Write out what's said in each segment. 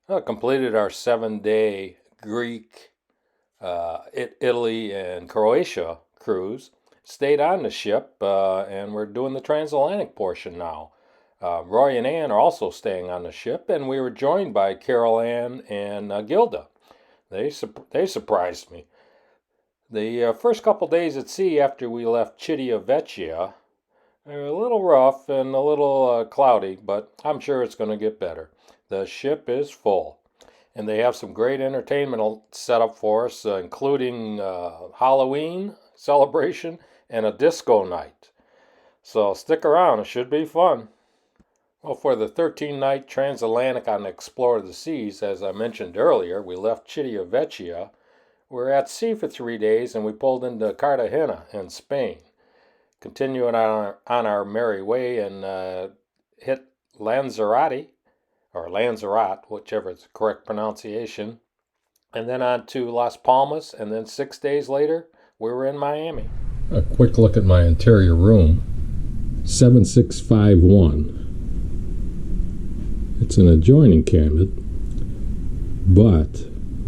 Completed our 7-day Greek, Italy, and Croatia cruise. Stayed on the ship, and we're doing the transatlantic portion now. Roy and Ann are also staying on the ship, and we were joined by Carol Ann and Gilda. They surprised me. The first couple days at sea after we left Civitavecchia were a little rough and a little cloudy, but I'm sure it's going to get better. The ship is full, and they have some great entertainment set up for us, including Halloween celebration and a disco night. So stick around, it should be fun. Well, for the 13-night transatlantic on Explore the Seas, as I mentioned earlier, we left Civitavecchia. We're at sea for 3 days, and we pulled into Cartagena in Spain. Continuing on our merry way and hit Lanzarote, or Lanzarote, whichever is the correct pronunciation, and then on to Las Palmas, and then 6 days later, we were in Miami. A quick look at my interior room. 7651. It's an adjoining cabinet, but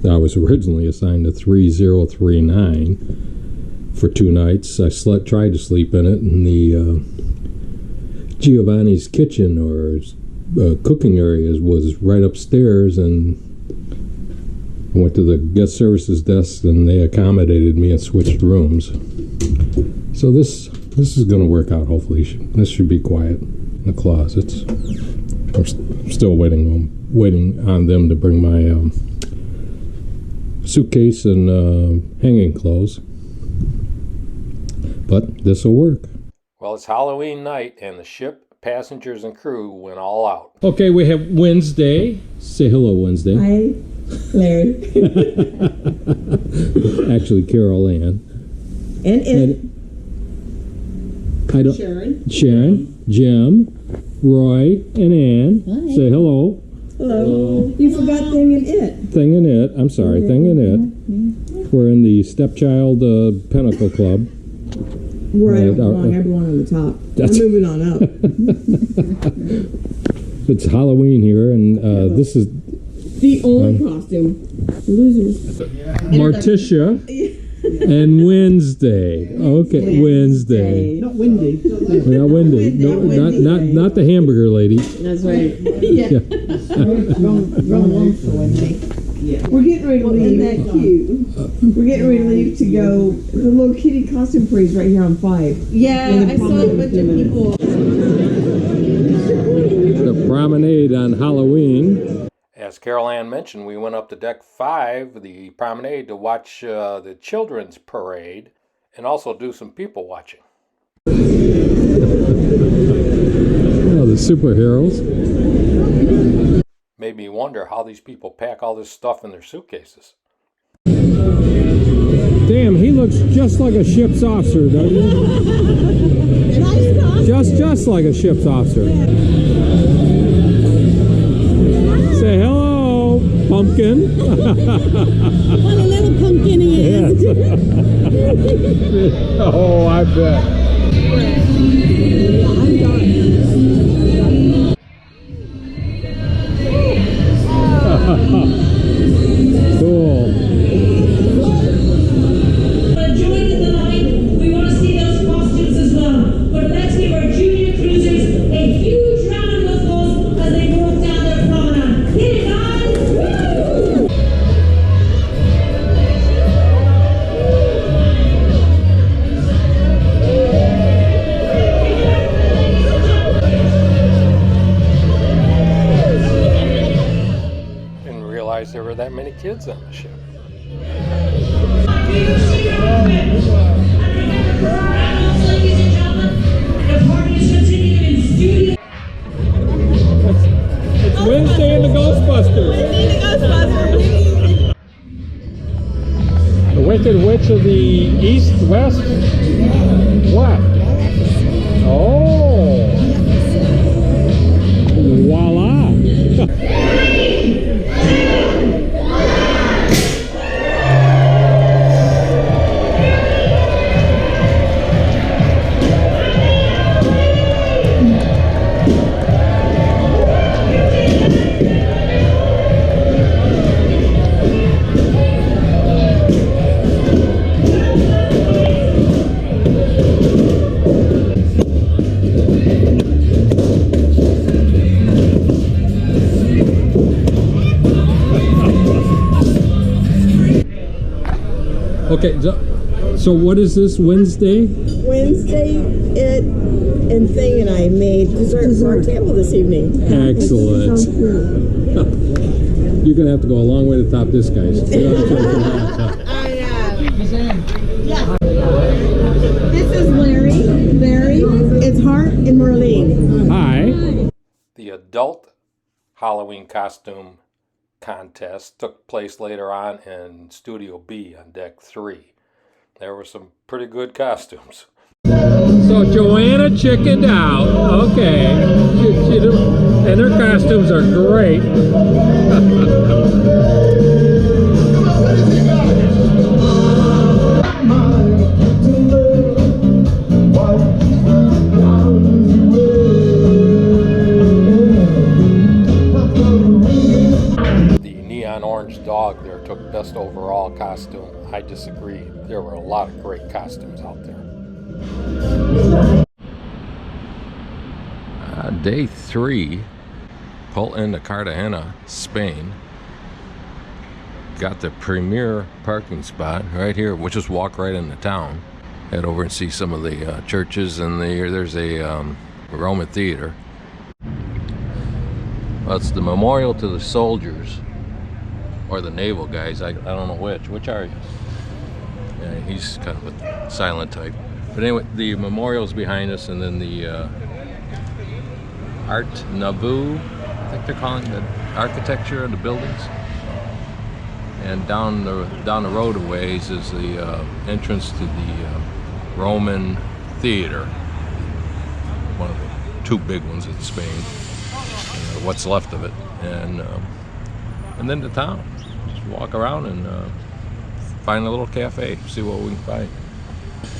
I was originally assigned to 3039 for 2 nights. I tried to sleep in it, and the Giovanni's kitchen or cooking area was right upstairs, and I went to the guest services desk, and they accommodated me and switched rooms. So this is going to work out. Hopefully, this should be quiet in the closets. I'm still waiting on them to bring my suitcase and hanging clothes, but this will work. Well, it's Halloween night, and the ship, passengers, and crew went all out. Okay, we have Wednesday. Say hello, Wednesday. Hi, Larry. Actually, Carol Ann. And Sharon, Jim, Roy, and Ann. Hi. Say hello. Hello. You forgot Thing and It. Thing and It. I'm sorry, Thing and It. We're in the Stepchild Pinnacle Club. We're at everyone on the top. I'm moving on up. It's Halloween here, and this is the only costume. Losers. Morticia and Wednesday. Okay, Wednesday. Not Wendy. Not Wendy. No, not the hamburger lady. That's right. Yeah. Wrong one for Wendy. Yeah. We're getting ready to leave. Isn't that cute? We're getting ready to leave to go. The little kitty costume parade right here on 5. Yeah, I saw a bunch of people. The promenade on Halloween. As Carol Ann mentioned, we went up to deck 5, the promenade, to watch the children's parade and also do some people watching. Oh, the superheroes. Made me wonder how these people pack all this stuff in their suitcases. Damn, he looks just like a ship's officer, doesn't he? Just like a ship's officer. Say hello, pumpkin. What a little pumpkin he is. Oh, I bet. I'm done. Cool. Join the line. We want to see those costumes as well. But let's give our junior cruisers a huge round of applause as they walk down their promenade. Hit it, guys! Woo! Didn't realize there were that many kids on the ship. Ladies and gentlemen, the party is continuing in studio. It's Wednesday in the Ghostbusters. The Wicked Witch of the East, West? What? Oh! Voila! Okay, so what is this, Wednesday? Wednesday, Ed and Faye and I made dessert for our table this evening. Excellent. You're going to have to go a long way to top this, guys. This is Larry, it's Hart, and Marlene. Hi. The adult Halloween costume contest took place later on in Studio B on deck 3. There were some pretty good costumes. So Joanna chickened out. Okay. And their costumes are great. Orange dog there took best overall costume. I disagree. There were a lot of great costumes out there. Day 3, pull into Cartagena, Spain. Got the premier parking spot right here. We'll just walk right into town. Head over and see some of the churches, and there's a Roman theater. Well, it's the memorial to the soldiers. Or the naval guys, I don't know which. Which are you? Yeah, he's kind of a silent type. But anyway, the memorial's behind us, and then the Art Nouveau, I think they're calling the architecture of the buildings. And down the road a ways is the entrance to the Roman theater. One of the two big ones in Spain. What's left of it. And then the town. Just walk around and find a little cafe, see what we can find.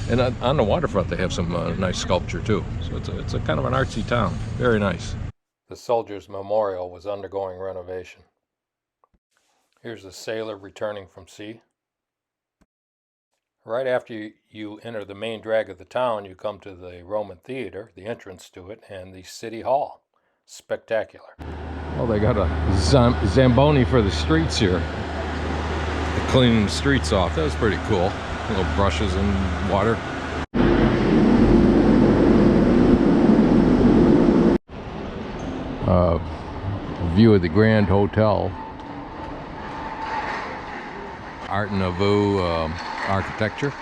And on the waterfront they have some nice sculpture too. So it's a kind of an artsy town. Very nice. The Soldiers Memorial was undergoing renovation. Here's a sailor returning from sea. Right after you enter the main drag of the town, you come to the Roman theater, the entrance to it, and the city hall. Spectacular. Well, they got a Zamboni for the streets here. They're cleaning the streets off. That was pretty cool. Little brushes and water. View of the Grand Hotel. Art Nouveau architecture.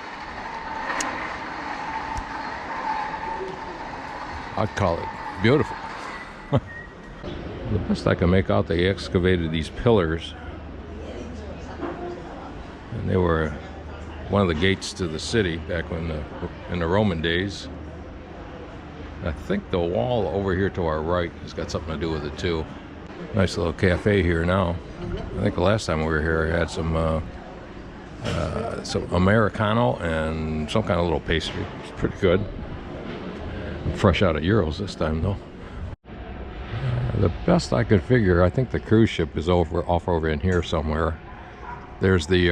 I'd call it beautiful. The best I can make out, they excavated these pillars, and they were one of the gates to the city back when in the Roman days. I think the wall over here to our right has got something to do with it too. Nice little cafe here now. I think the last time we were here I had some Americano and some kind of little pastry. It's pretty good. Fresh out of Euros this time though. The best I could figure, I think the cruise ship is off over in here somewhere. There's the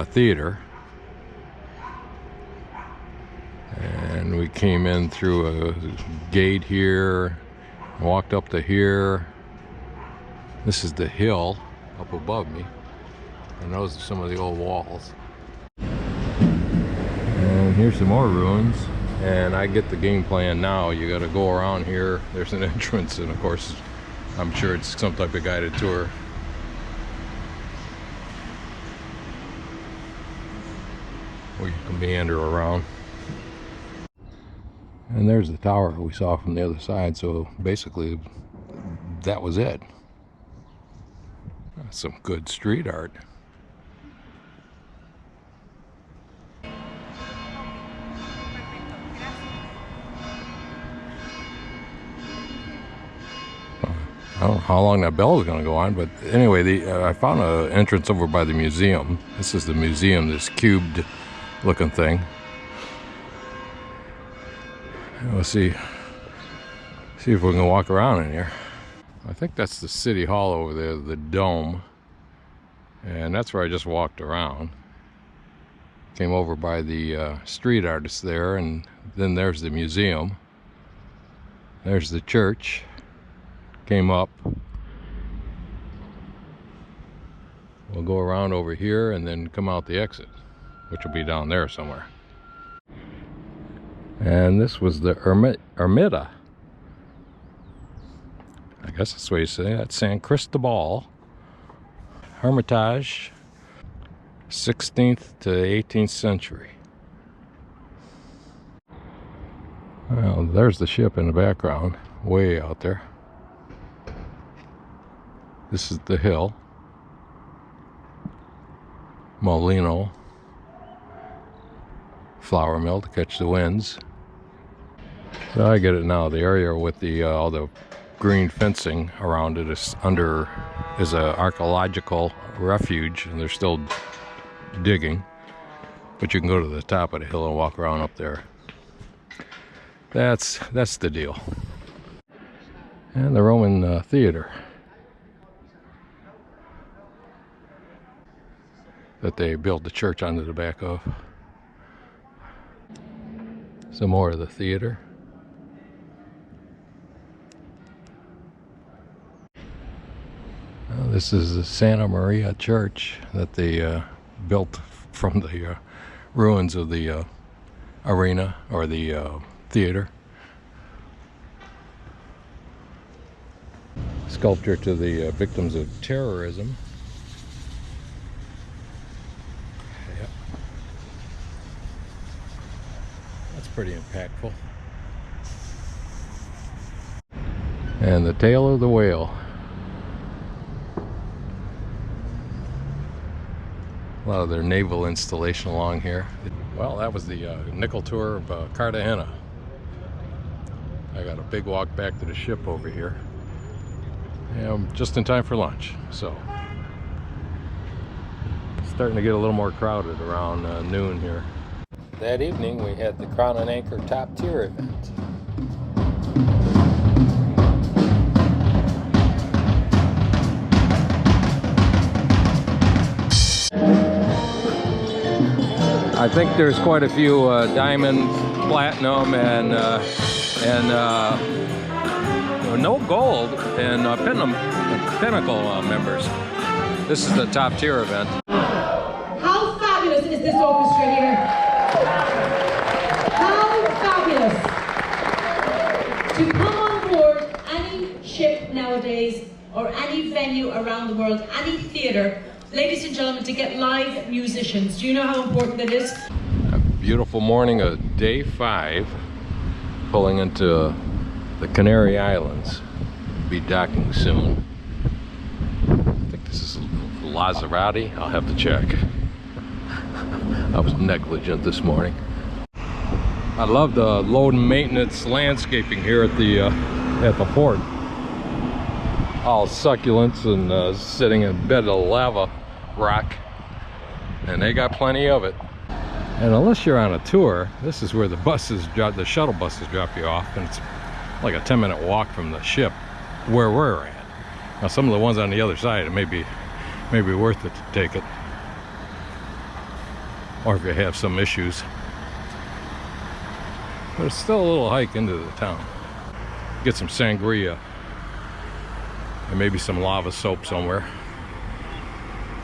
theater, and we came in through a gate here, walked up to here. This is the hill up above me, and those are some of the old walls. And here's some more ruins. And I get the game plan now. You got to go around here. There's an entrance, and of course, I'm sure it's some type of guided tour. We can meander around. And there's the tower we saw from the other side. So basically, that was it. That's some good street art. I don't know how long that bell is going to go on, but anyway, I found an entrance over by the museum. This is the museum, this cubed looking thing. Let's see if we can walk around in here. I think that's the city hall over there, the dome, and that's where I just walked around. Came over by the street artist there, and then there's the museum. There's the church. Came up. We'll go around over here and then come out the exit. which will be down there somewhere. And this was the Ermita. I guess that's what you say. That's San Cristobal. Hermitage, 16th to 18th century. Well, there's the ship in the background, way out there. This is the hill. Molino. Flour mill to catch the winds. So I get it now. The area with the all the green fencing around it is a archaeological refuge, and they're still digging. But you can go to the top of the hill and walk around up there. That's the deal. And the Roman theater that they built the church onto the back of. Some more of the theater. This is the Santa Maria Church that they built from the ruins of the arena or the theater. Sculpture to the victims of terrorism. Yep. That's pretty impactful. And the tail of the whale. A lot of their naval installation along here. Well, that was the nickel tour of Cartagena. I got a big walk back to the ship over here. And I'm just in time for lunch, so. Starting to get a little more crowded around noon here. That evening we had the Crown and Anchor Top Tier event. I think there's quite a few diamond, platinum, and no gold and pinnacle members. This is the top tier event. How fabulous is this orchestra here? How fabulous to come on board any ship nowadays or any venue around the world, any theatre, ladies and gentlemen, to get live musicians. Do you know how important it is? A beautiful morning of day 5, pulling into the Canary Islands. Be docking soon. I think this is Lazarati. I'll have to check. I was negligent this morning. I love the low maintenance landscaping here at the port. All succulents and sitting in a bed of lava rock, and they got plenty of it. And unless you're on a tour, this is where the shuttle buses drop you off, and it's like a 10-minute walk from the ship where we're at. Now some of the ones on the other side, it may be worth it to take it, or if you have some issues. But it's still a little hike into the town. Get some sangria and maybe some lava soap somewhere.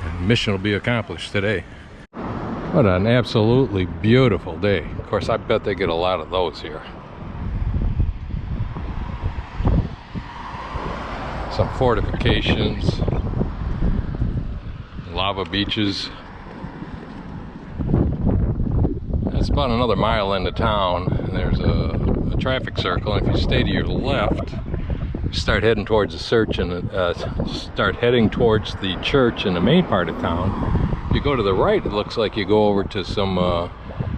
And mission will be accomplished today. What an absolutely beautiful day. Of course, I bet they get a lot of those here. Some fortifications, lava beaches. It's about another mile into town, and there's a traffic circle, and if you stay to your left, start heading towards the church in the main part of town. If you go to the right, it looks like you go over to some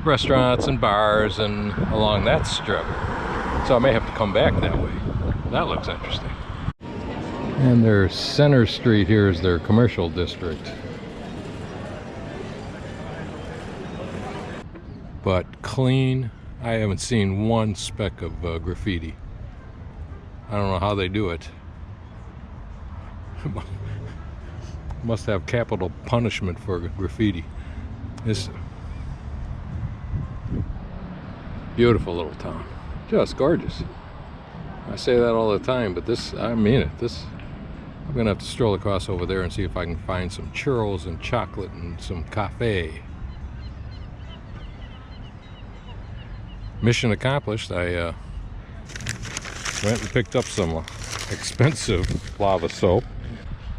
restaurants and bars and along that strip. So I may have to come back that way. That looks interesting. And their Center Street here is their commercial district. But clean. I haven't seen one speck of graffiti. I don't know how they do it. Must have capital punishment for graffiti. This beautiful little town. Just gorgeous. I say that all the time, but this, I mean it. I'm gonna have to stroll across over there and see if I can find some churros and chocolate and some cafe. mission accomplished. I went and picked up some expensive lava soap,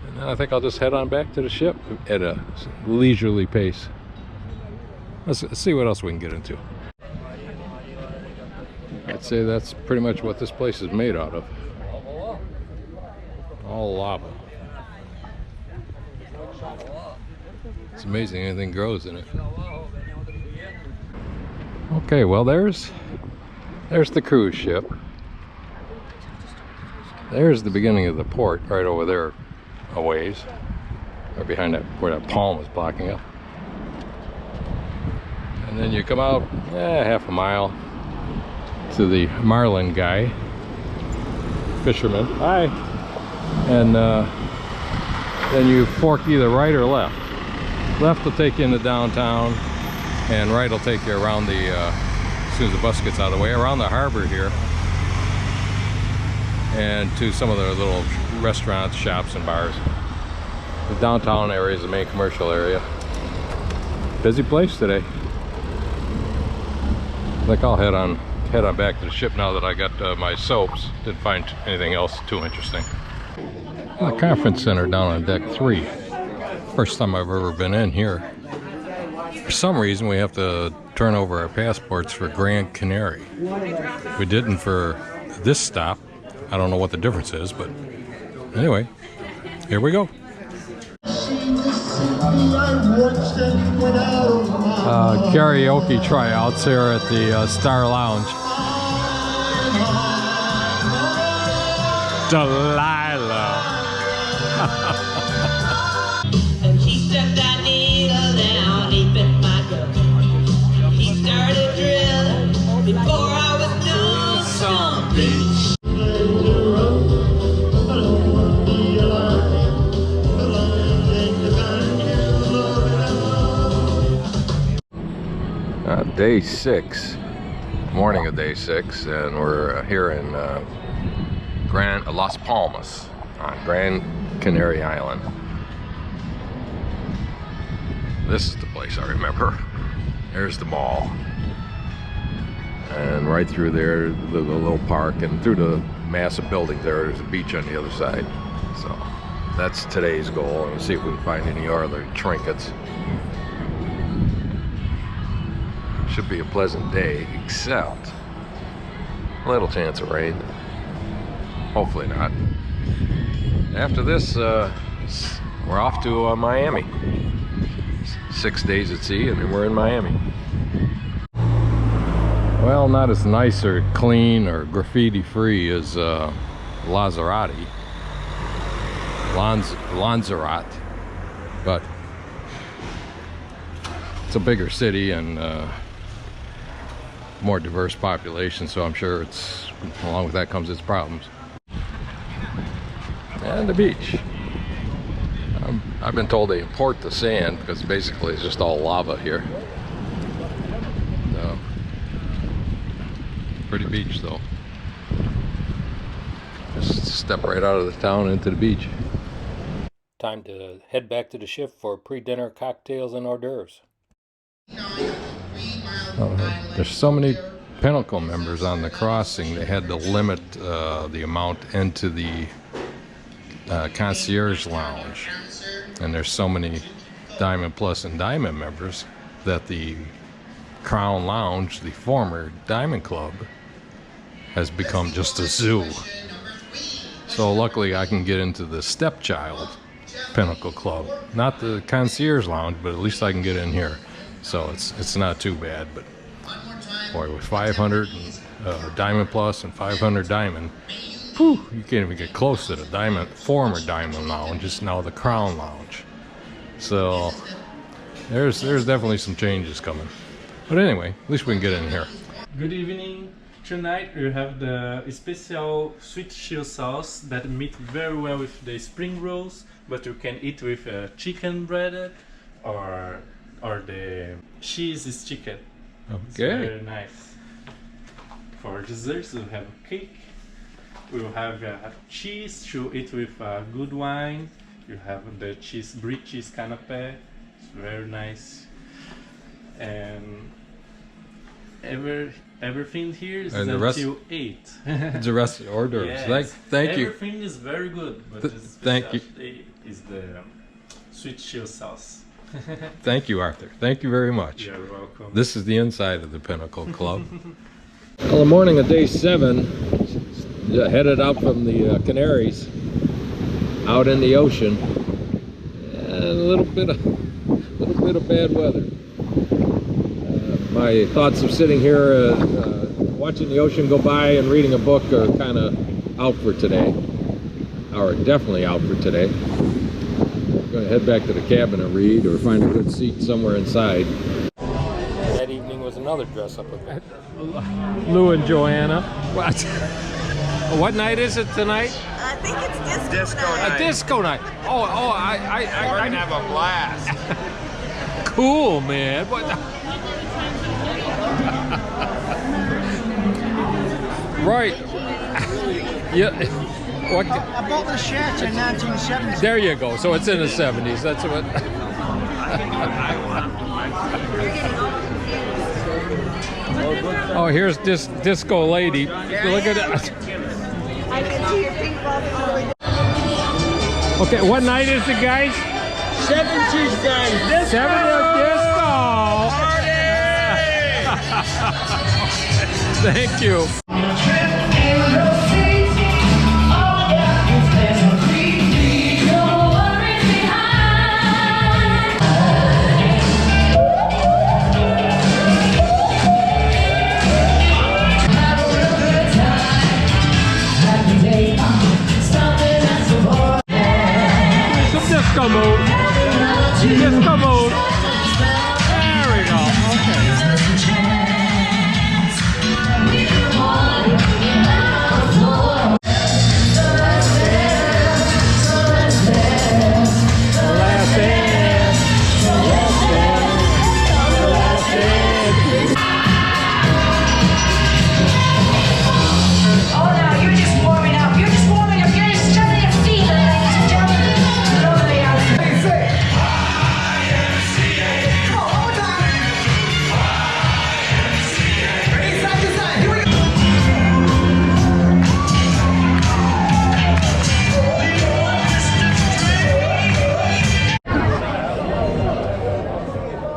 and then I think I'll just head on back to the ship at a leisurely pace. Let's see what else we can get into. I'd say that's pretty much what this place is made out of. All lava. It's amazing anything grows in it. Okay, well there's the cruise ship. There's the beginning of the port right over there a ways. Right behind that, where that palm is blocking up. And then you come out half a mile to the Marlin guy, fisherman. Hi. And then you fork either right or left. Left will take you into downtown, and right will take you around the, as soon as the bus gets out of the way, around the harbor here, and to some of the little restaurants, shops, and bars. The downtown area is the main commercial area. Busy place today. I think I'll head on back to the ship now that I got my soaps. Didn't find anything else too interesting. The conference center down on deck 3. First time I've ever been in here. For some reason we have to turn over our passports for Gran Canaria. We didn't for this stop. I don't know what the difference is, but anyway, here we go. Karaoke tryouts here at the Star Lounge. Delilah. And she stepped that needle down deep in my gut. She started drilling before I was done something. Day 6, morning of day 6, and we're here in Las Palmas on Gran Canaria Island. This is the place I remember. There's the mall, and right through there the little park, and through the massive buildings there's a beach on the other side. So that's today's goal, and see if we can find any other trinkets. Should be a pleasant day, except a little chance of rain. Hopefully not. After this, we're off to Miami. 6 days at sea, and then we're in Miami. Well, not as nice or clean or graffiti-free as Lanzarote, but it's a bigger city and more diverse population, so I'm sure it's, along with that comes its problems. And the beach. I've been told they import the sand because basically it's just all lava here. Pretty beach though. Just step right out of the town into the beach. Time to head back to the ship for pre-dinner cocktails and hors d'oeuvres. There's so many Pinnacle members on the crossing, they had to limit the amount into the concierge lounge, and there's so many Diamond Plus and Diamond members that the Crown Lounge, the former Diamond Club, has become just a zoo. So luckily I can get into the Stepchild Pinnacle Club, not the concierge lounge, but at least I can get in here. So it's not too bad. But boy, with 500 Diamond Plus and 500 Diamond, whew, you can't even get close to the former Diamond Lounge. It's now the Crown Lounge. So there's definitely some changes coming. But anyway, at least we can get in here. Good evening. Tonight we have the special sweet chili sauce that meets very well with the spring rolls, but you can eat with chicken breaded or the cheese is chicken. Okay. It's very nice. For desserts we have cake. We will have cheese to eat with good wine. You have the brie cheese canapé. It's very nice. And everything here is And the rest- until 8. The rest of the hors d'oeuvres. Yes. Thank you. Everything is very good, but the thank you. specialty is the sweet chili sauce. Thank you, Arthur. Thank you very much. You're welcome. This is the inside of the Pinnacle Club. Well, the morning of day 7, headed out from the Canaries, out in the ocean, and a little bit of bad weather. My thoughts of sitting here, watching the ocean go by and reading a book are kind of out for today, or definitely out for today. I'm going to head back to the cabin and read, or find a good seat somewhere inside. That evening was another dress-up event. Lou and Joanna. What night is it tonight? I think it's disco A disco night. We're gonna have a blast. Cool, man. What? Right. Yeah. What? I bought the shirt in 1970. There you go. So it's in the 70s. That's what. Oh, here's disco lady. Look at that. I can see your pink ball. Okay, what night is it, guys? 70s guys. Disco. 70s disco. Thank you. Disco mode. Disco mode. There we go. Okay.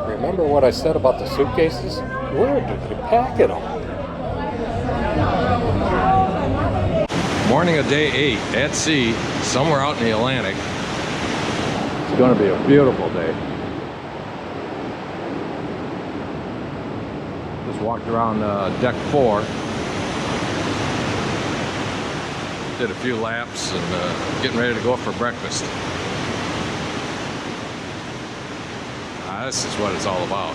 Remember what I said about the suitcases? Where did they pack it all? Morning of day 8 at sea, somewhere out in the Atlantic. It's going to be a beautiful day. Just walked around deck 4. Did a few laps and getting ready to go for breakfast. This is what it's all about.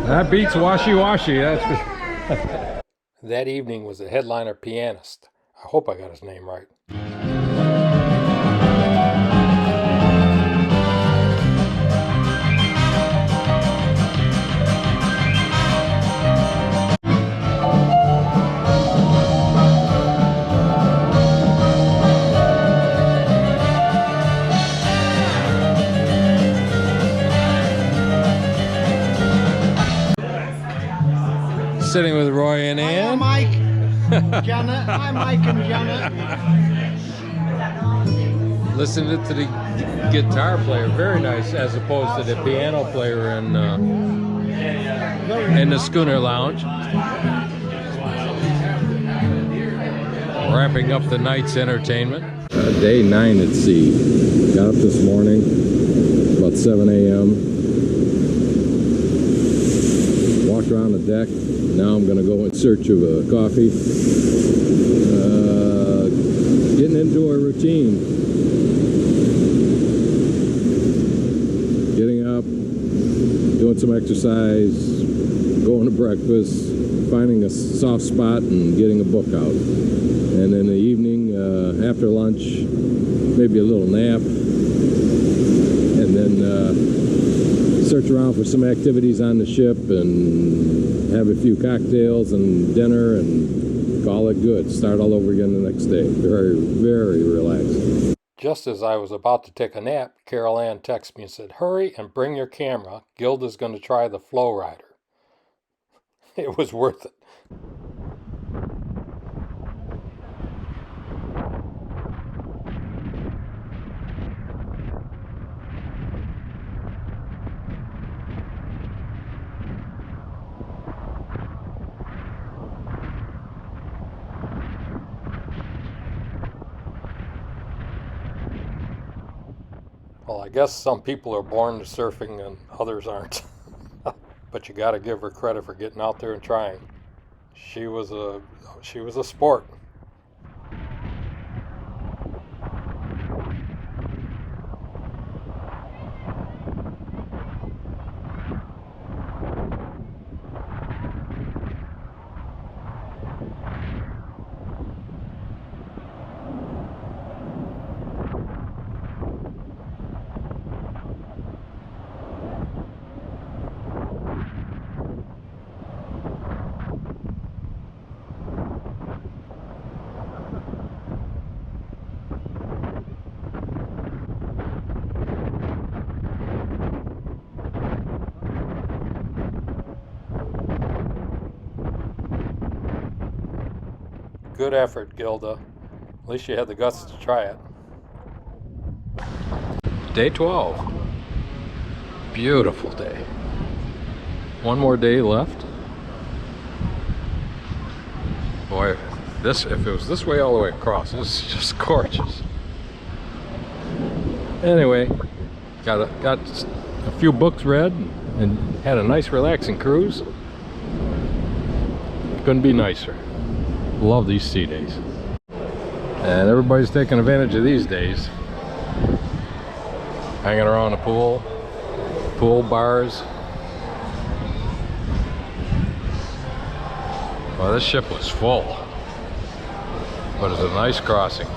That beats washy-washy. That's That evening was the headliner pianist. I hope I got his name right. Sitting with Roy and Ann. Hi, Mike. Janet. Hi, Mike and Janet. Listening to the guitar player, very nice, as opposed to the piano player in the schooner lounge. Wrapping up the night's entertainment. Day 9 at sea. Got up this morning about 7 a.m. Walked around the deck. Now I'm going to go in search of a coffee. Getting into a routine. Getting up, doing some exercise, going to breakfast, finding a soft spot and getting a book out. And in the evening, after lunch, maybe a little nap. And then search around for some activities on the ship and have a few cocktails and dinner and call it good. Start all over again the next day. Very, very relaxing. Just as I was about to take a nap, Carol Ann texted me and said, "Hurry and bring your camera. Gilda's going to try the Flow Rider." It was worth it. Well, I guess some people are born to surfing and others aren't. But you got to give her credit for getting out there and trying. She was a sport. Good effort, Gilda. At least you had the guts to try it. Day 12. Beautiful day. One more day left. Boy, if it was this way all the way across, this is just gorgeous. Anyway, got a few books read and had a nice relaxing cruise. Couldn't be nicer. Love these sea days. And everybody's taking advantage of these days. Hanging around the pool bars. Well, this ship was full, but it's a nice crossing.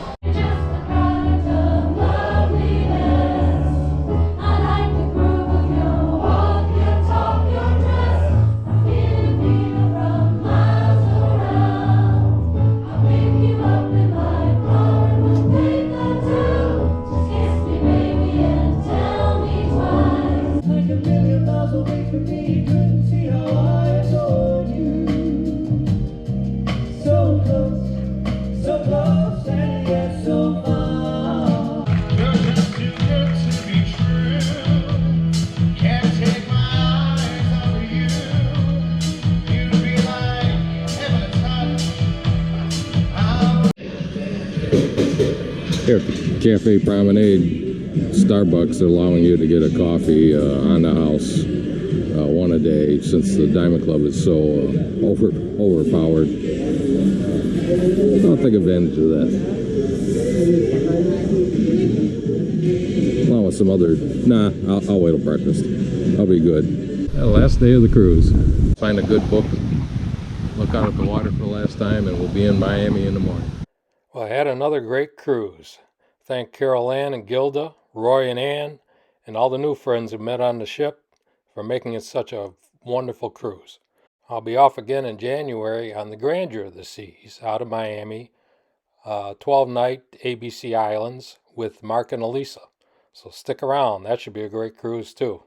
Here at the Cafe Promenade, Starbucks are allowing you to get a coffee on the house, one a day, since the Diamond Club is so overpowered. I'll take advantage of that. Along with some other, I'll wait till breakfast. I'll be good. Last day of the cruise. Find a good book, look out at the water for the last time, and we'll be in Miami in the morning. Well, I had another great cruise. Thank Carol Ann and Gilda, Roy and Ann, and all the new friends who met on the ship for making it such a wonderful cruise. I'll be off again in January on the Grandeur of the Seas out of Miami, 12-night ABC Islands with Mark and Elisa. So stick around. That should be a great cruise too.